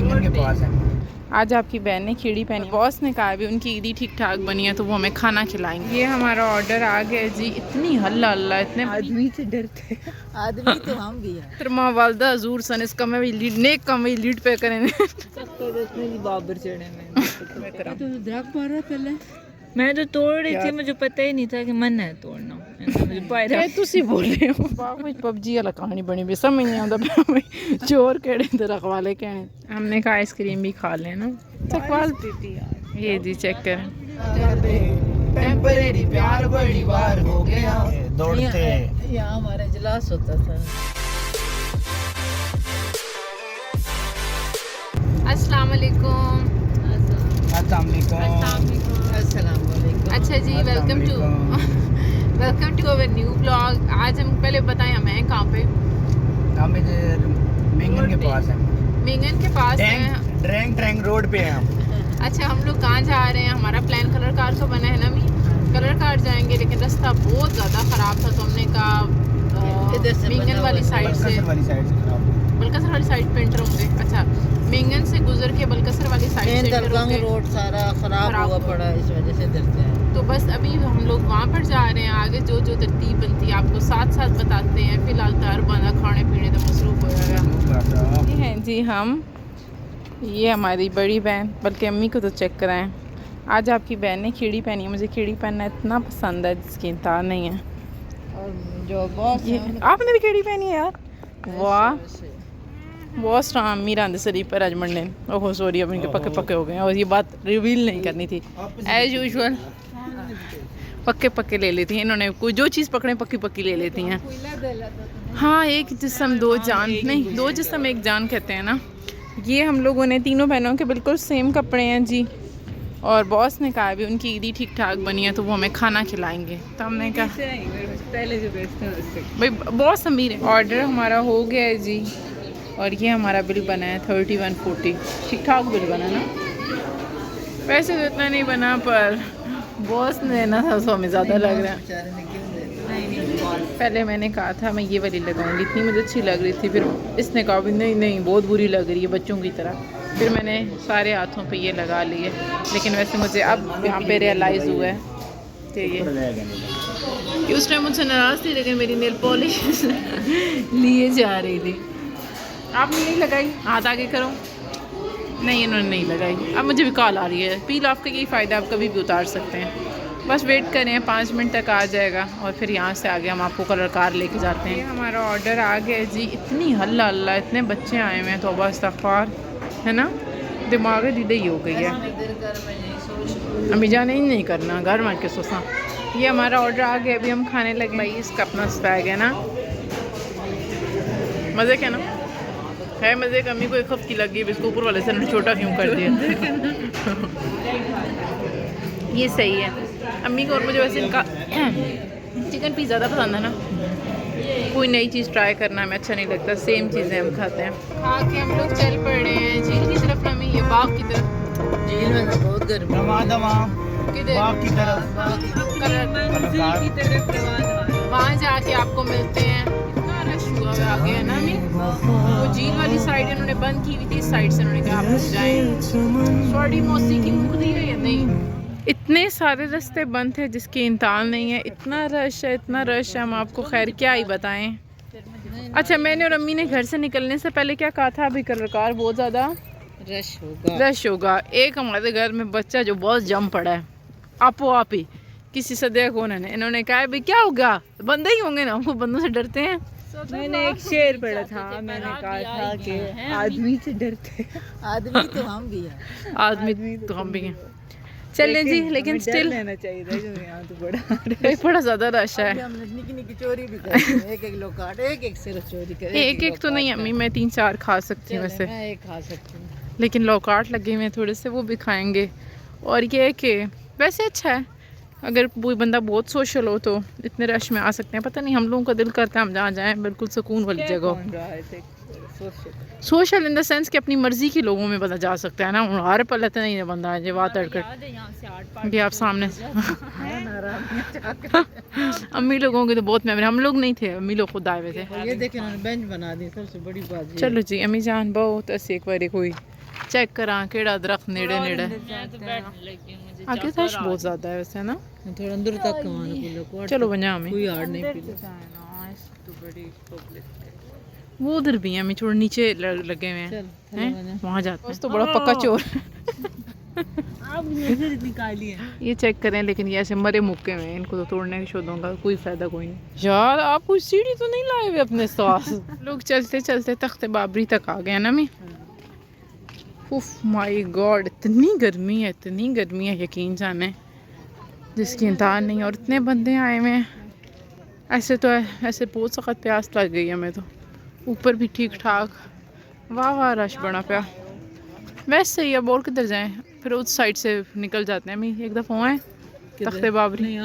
मेंगन के पास है। आज आपकी बहन ने खीड़ी पहनी, बॉस ने कहा भी उनकी ईदी ठीक ठाक बनी है तो वो हमें खाना खिलाएंगे। ये हमारा ऑर्डर आ गया जी। इतनी हल्ला हल्ला, इतने आदमी से डरते हैं। आदमी तो हम भी हैं। फिर वालदा हजूर सन इस कमे में लीड नेक कमे लीड पे करें। बाबर चढ़े में तो दरख्त पा रहा पहले मैं तो तोड़ रही थी, मुझे पता ही नहीं था कि मन है तोड़ना। तुसी बोल रहे हो बाग में पबजी वाला कहानी बनी भी समझ नहीं आता चोर केड़े ते रखवाले कहने। हमने कहा आइसक्रीम भी खा लें ना। चकवाल ये जी चेक कर टेम्परेरी प्यार बड़ी बार हो गया दौड़ते। यहाँ हमारा इजलास होता था। अस्सलाम वालेकुम। अस्सलाम वालेकुम। अच्छा जी, welcome to our new blog. आज हम पहले बताएं हम हैं कहाँ पे। हम इधर मेंगन के पास है। मेंगन के पास है। ट्रैंग रोड पे हैं हम। अच्छा, हम लोग कहाँ जा रहे हैं? हमारा प्लान कलर कार का बना है ना, मी कलर कार जाएंगे, लेकिन रास्ता बहुत ज़्यादा ख़राब था तो हमने कहा इधर से मेंगन वाली साइड से, बलकसर वाली साइड पे एंटर होंगे। अच्छा, मेंगन से गुजर के बलकसर वाली साइड से एंटर होंगे। रोड सारा खराब हुआ पड़ा, इस वजह से डरते हैं। तो बस अभी हम लोग वहाँ पर जा रहे हैं। आगे जो जो तरतीब बनती है आपको साथ साथ बताते हैं। फिलहाल तार बंदा खाने पीने तो मसरूफ हो जाएगा। ये हैं जी हम, ये हमारी बड़ी बहन, बल्कि अम्मी को तो चेक कराएं। आज आपकी बहन ने खीड़ी पहनी है। मुझे खीड़ी पहनना इतना पसंद है जिसकी इंतहा नहीं है। और जो बॉस आपने भी खीड़ी पहनी है यार, वाह। बॉस अम्मी रांधे शरीफ पर आज मंडे। ओहो सॉरी, अब इनके पक्के पक्के हो गए हैं और ये बात रिवील नहीं करनी थी। एज यूजुअल पक्के पक्के ले लेती हैं इन्होंने, कोई जो चीज़ पकड़े पक्की पक्की ले लेती हैं। हाँ, एक जिस्म दो जान, नहीं दो जिस्म एक जान कहते हैं ना। ये हम लोगों ने तीनों बहनों के बिल्कुल सेम कपड़े हैं जी। और बॉस ने कहा भी उनकी ईदी ठीक ठाक बनी है तो वो हमें खाना खिलाएंगे। तो हमने कहा पहले जो बेचते हैं उससे भाई बहुत अमीर है। ऑर्डर हमारा हो गया है जी और ये हमारा बिल बना है 3140। ठीक ठाक बिल बना ना, वैसे तो इतना नहीं बना पर बॉस ने ना 100 में ज़्यादा लग रहा है। पहले मैंने कहा था मैं ये वाली लगाऊंगी, इतनी मुझे अच्छी लग रही थी। फिर इसने कहा भी नहीं नहीं बहुत बुरी लग रही है बच्चों की तरह। फिर मैंने सारे हाथों पे ये लगा लिए। लेकिन वैसे मुझे अब यहाँ पे रियलाइज़ हुआ है कि ये उस टाइम मुझसे नाराज़ थी, लेकिन मेरी नेल पॉलिश लिए जा रही थी। आपने नहीं लगाई? हाथ आगे करो। नहीं, इन्होंने नहीं लगाई। अब मुझे भी कॉल आ रही है। पील ऑफ का यही फ़ायदा, आप कभी भी उतार सकते हैं। बस वेट करें, 5 मिनट तक आ जाएगा और फिर यहाँ से आगे हम आपको कलर कार लेके जाते हैं। ये हमारा ऑर्डर आ गया जी। इतनी हल्ला हल्ला, इतने बच्चे आए हुए हैं तो बस इस्तग़फ़ार है ना, दिमाग दीदे ही हो गई है। अम्मी जान नहीं करना, घर में के सोचना। ये हमारा ऑर्डर आ गया, अभी हम खाने लगे। भाई इसका अपना स्पैग है ना, मज़े के ना है मज़े का। अम्मी को एक हफ्ती लगी, इसको ऊपर वाले से छोटा क्यों कर दिया। ये सही है अम्मी को। और मुझे वैसे इनका चिकन पीस ज़्यादा पसंद है ना। कोई नई चीज़ ट्राई करना हमें अच्छा नहीं लगता, सेम चीज़ें हम खाते हैं। खा के हम लोग चल पड़े हैं झील की तरफ। हमें ये बाग की तरफ, झील में तो बहुत गर्मी बाग की तरफ वहाँ जाके आपको मिलते हैं। इतना रश हुआ है आगे है ना। वो झील वाली साइड इन्होंने बंद की हुई थी, इस साइड से उन्होंने कहा आप लोग जाएं। सॉरी मौसी की मुँह दी है या नहीं। इतने सारे रास्ते बंद थे जिसकी इंतहा नहीं है। इतना रश है, इतना रश है, हम आपको खैर क्या ही बताएं। अच्छा, मैंने और अम्मी ने घर से निकलने से पहले क्या कहा था, अभी कलर कार बहुत ज़्यादा रश होगा। एक हमारे घर में बच्चा जो बहुत जम पड़ा है, आपो आप ही किसी सदे को इन्होंने कहा भाई क्या होगा, बंदे ही होंगे ना, हमको बंदों से डरते हैं। मैंने एक शेर पढ़ा था, मैंने कहा था कि आदमी से डरते हैं। आदमी तो हम भी हैं, आदमी तो हम भी हैं। चलें जी, लेकिन स्टिल लेना चाहिए था। यहाँ तो बड़ा ज़्यादा रश है। हम निकी चोरी भी करते हैं। एक लोग काट, एक सिर्फ चोरी करे। एक तो नहीं अम्मी, मैं 3-4 खा सकती हूँ वैसे, मैं एक खा सकती हूँ, लेकिन लौकाट लगे हुए हैं थोड़े से, वो भी खाएंगे। और ये कि वैसे अच्छा है अगर कोई बंदा बहुत सोशल हो तो इतने रश में आ सकते हैं। पता नहीं हम लोगों का दिल करता है हम जहाँ जाएं बिल्कुल सुकून वाली जगह। सोशल इन द सेंस कि अपनी मर्जी के लोगों में बंदा जा सकता है ना। हर पल तो नहीं बंदा है बात अड़कर आप सामने से अम्मी लोगों के तो बहुत मेमोरी। हम लोग नहीं थे, अम्मी लोग खुद आए हुए थे। ये देखें उन्होंने बेंच बना दी, सबसे बड़ी बात। चलो जी अम्मी जान बहुत ऐसे एक बार कोई चेक करा केड़ा दरख्त नेड़े नेड़े आगे रश बहुत ज्यादा है वैसे ना थोड़ा अंदर तक कमाना चलो वजा हमें कोई यार नहीं पी वो उधर भी हैं, हमें थोड़ा नीचे लगे हुए हैं वहाँ जाते हैं। तो बड़ा पक्का चोर आप नजर इतनी काली है। ये चेक करें, लेकिन ये ऐसे मरे मुक्के में, इनको तो तोड़ने की शोधों का कोई फायदा कोई नहीं। यार आप कोई सीढ़ी तो नहीं लाए हुए अपने साथ? लोग चलते चलते तख्ते बाबरी तक आ गए ना। मैं उफ माय गॉड, इतनी गर्मी है यकीन जाने जिसकी इंतहा नहीं। और इतने बंदे आए हुए हैं, ऐसे तो ऐसे बहुत सख्त प्यास लग गई है हमें तो। ऊपर भी ठीक ठाक, वाह वाह रश बना पिया। वैसे ही अब और किधर जाएं, फिर उस साइड से निकल जाते हैं। मैं एक दफ़ा हुआ है तख्ते बाबरी,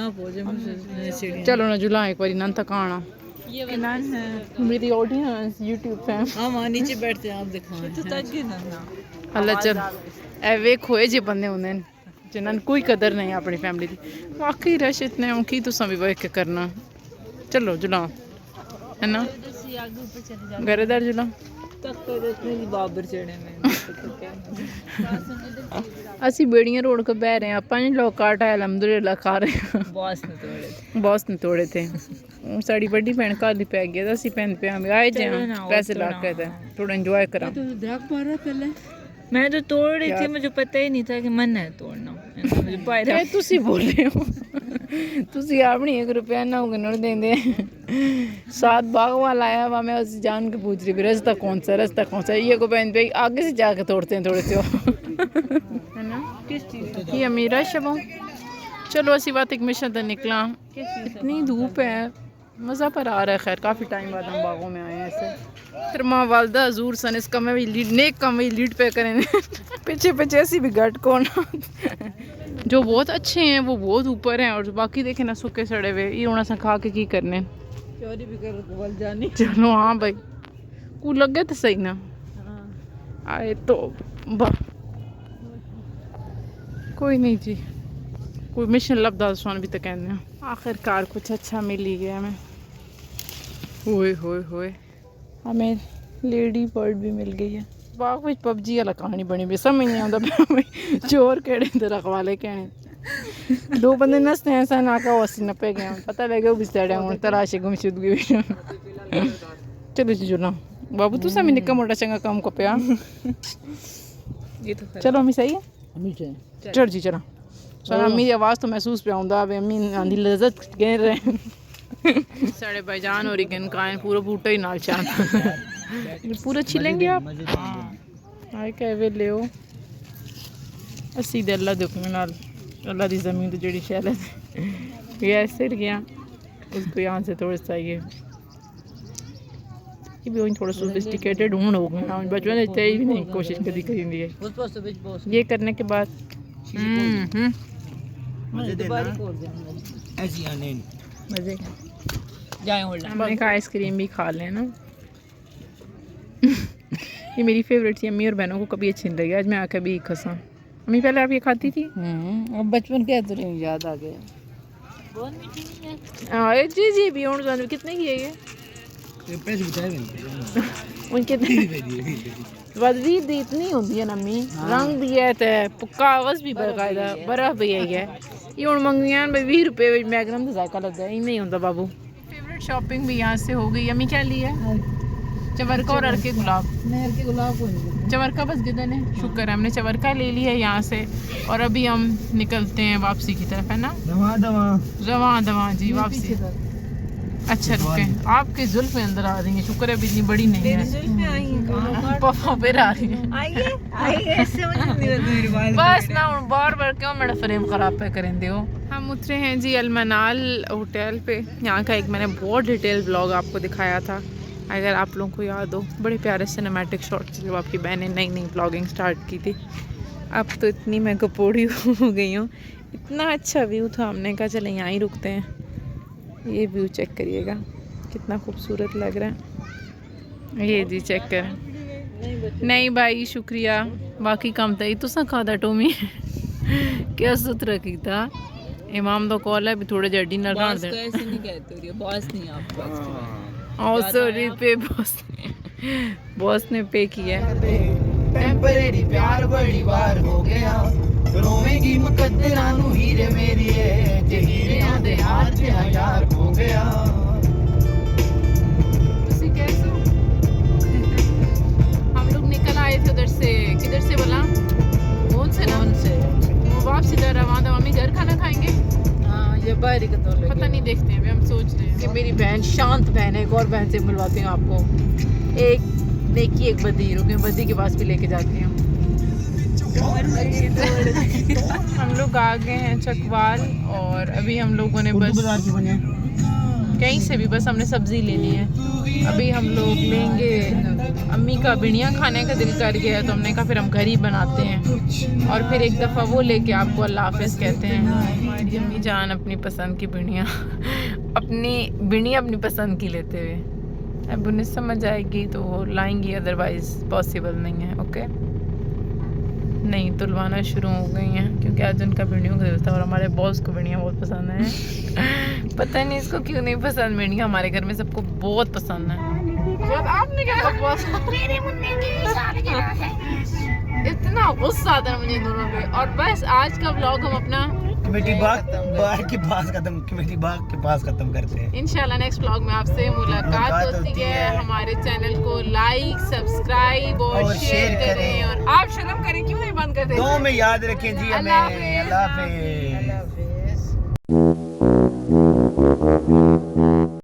चलो ना जुला एक बारी नन तक आना। ये नन है मेरी ऑडियंस यूट्यूब फैम, हम नीचे बैठते हैं, आप दिखाओ तो तक ना अल्लाह चल ए वे खोए जे बंदे होंदे न जिन्हां कोई कदर नहीं अपनी फैमिली दी। वाकई रश इतने हो कि तुसां भी वेख के करना। चलो जुला है ना, घरेदार जुला बाबर चढ़े ਅਸੀਂ ਬੇੜੀਆਂ रोड को बह रहे हैं। पांच लोग काट है अलहमदुलिल्लाह खा रहे हैं। बॉस ने तोड़े थे। साड़ी बड़ी भैन घर ही पै गया, ਅਸੀਂ ਭੈਣ पे हम आए जे पैसे ला के थे थोड़ा एंजॉय करा। दरख्त मारा पहले मैं तो तोड़ रही थी, मुझे पता ही नहीं था कि मन है तोड़ना। मुझे ਤੁਸੀਂ ਬੋਲੇ ਹੋ, ਤੁਸੀਂ ਆਪਣੀ 1 रुपया ना गिनने देंगे। साथ बाग वाला आया हुआ, मैं उसे जान के पूछ रही थी रास्ता कौन सा। ये को बहन पे आगे से जाके तोड़ते हैं थोड़े से है ना। किस चीज़ ये अमीरा शबो। चलो असी बात एक मिशन तक निकला, इतनी धूप है, मज़ा पर आ रहा है। खैर काफ़ी टाइम बाद हम बागों में आए हैं ऐसे। फिर माँ वालदा हजूर सन इस कमे भी लीड नेक कमे लीड पे करें पीछे पीछे ऐसी भी घट कौन जो बहुत अच्छे हैं वो बहुत ऊपर हैं, और बाकी देखे ना सूखे सड़े हुए। ये होना सा खा के की करने चोरी भी कर बोल जानी। चलो हाँ भाई को लगे तो सही ना आए तो कोई नहीं जी, कोई मिशन लभदा सुन भी तो कहने। आखिरकार कुछ अच्छा मिल ही गया हमें। होए हमें लेडी बर्ड भी मिल गई है। बाग में पबजी वाला कहानी बनी भी समझ नहीं आता चोर केड़े ते रखवाले कहने। 2 बंदे नसते हैं ऐसा ना का वसी नपे गए, पता लगे वो बिस्ताड़े हूँ तराशे गुमशुदगी। चलो जी जुला बाबू तू सब निक्का मोटा चंगा काम को पिया। चलो अम्मी सही है चढ़ जी चला। सर अम्मी की आवाज़ तो महसूस पे आऊँगा, अब अम्मी आंधी लज्जत कह रहे साढ़े भाईजान और इकन का पूरा बूटा ही नाल चाहता पूरा छिलेंगे आप। आए कह वे ले असी दे अल्लाह दे हुक्म नाल अल्लाह दी ज़मीन तो जड़ी शैल है ये ऐसे गया उसको यहाँ से थोड़ा सा ये भी वही थोड़ा सोफिस्टिकेटेड ढूंढ हो गया। बचपन में ही भी नहीं कोशिश कभी करेंगे ये करने के बाद। मजे हमने कहा आइसक्रीम भी खा लें ना। ये मेरी फेवरेट थी, अम्मी और बहनों को कभी अच्छी नहीं लगी। आज मैं आकर भी खसा। अम्मी पहले आप ये खाती थी? अब बचपन के तो याद आ गया। बहुत मीठी है। जी भी और कितने की है ये? पैसे बताए उनके वजदी दी इतनी होती है ना अम्मी, रंग भी है ते कागज भी बकायदा बर्फ भी है। ये हूँ मंगियान भाई 20 रुपये मैगनम का जायका लगता है, इन्हें ही होता बाबू। फेवरेट शॉपिंग भी यहाँ से हो गई। अम्मी क्या ली है? चवरका और अरके गुलाब। चवरका बस गिदन है, शुक्र है हमने चवरका ले लिया है यहाँ से। और अभी हम निकलते हैं वापसी की तरफ, है ना। दवा जी वापसी। अच्छा रुके, आपके जुल्फ में अंदर आ रही है, शुक्र है इतनी बड़ी नहीं है। पापा फिर आ रही है बस ना बार बार क्यों मेरा फ्रेम खराब पे करेंगे हो। हम उतरे हैं जी अलमनाल होटल पे। यहाँ का एक मैंने बहुत डिटेल ब्लॉग आपको दिखाया था, अगर आप लोगों को याद हो। बड़े प्यारे सिनेमैटिक शॉट्स जब आपकी बहनें नई नई ब्लॉगिंग स्टार्ट की थी। अब तो इतनी मैं कपोड़ी हो गई हूँ। इतना अच्छा व्यू था, हमने कहा चले यहाँ ही रुकते हैं। ये व्यू चेक करिएगा कितना खूबसूरत लग रहा है। ये जी चेक कर। नहीं भाई शुक्रिया, बाकी काम था तो सा खादा टोमी क्या सुथरा की था। इमाम तो कॉल है भी थोड़े जड्डी ना डाल दे। ऐसे नहीं कहते हो, बॉस नहीं आप सॉरी पे बॉस ने पे किया। टेम्परेरी प्यार बड़ी बार हो गया रोवेगी मुकद्दरा नू हीरे मेरी जे हीरे दे हार च हजार हो गया तुसी कैसे हो? हम लोग निकल आए थे उधर से, किधर से बोला? कौन से ना? वो वापसी कर रहा वहाँ मम्मी घर खाना खाएंगे। हाँ ये बाहरी का तो पता नहीं, देखते हैं अभी, हम सोच रहे हैं। कि मेरी बहन शांत बहन है, एक और बहन से मिलवाती हूँ आपको। एक नेकी एक बदी, रुके बदी के पास भी लेके जाती हूँ। हम लोग आ गए हैं चकवाल और अभी हम लोगों ने बस बाजार की बने कहीं से भी बस हमने सब्जी लेनी है। अभी हम लोग लेंगे, अम्मी का बिड़िया खाने का दिल कर गया है तो हमने कहा फिर हम घर ही बनाते हैं और फिर एक दफ़ा वो लेके आपको अल्लाह हाफिज़ कहते हैं। हमारी अम्मी जान अपनी पसंद की बिड़िया अपनी पसंद की लेते हुए, अब उन्हें समझ आएगी तो वो लाएंगी, अदरवाइज़ पॉसिबल नहीं है। ओके, नहीं तुलवाना शुरू हो गई हैं क्योंकि आज उनका बिड़ियों का दिल था और हमारे बॉस को बिड़ियाँ बहुत पसंद है। पता नहीं इसको क्यों नहीं पसंद बिड़ियाँ, हमारे घर में सबको बहुत पसंद है। आपने क्या बकवास, इतना गुस्सा आता है मुझे दोनों पे। और बस आज का व्लॉग हम अपना कमेटी बाग के पास खत्म करते हैं। इंशाल्लाह नेक्स्ट व्लॉग में आपसे मुलाकात होती है। हमारे चैनल को लाइक, सब्सक्राइब और शेयर करें और आप शर्म करें क्यों नहीं बंद करते? दो में याद रखें जी हमें। अल्लाह हाफिज़। अल्लाह हाफिज़।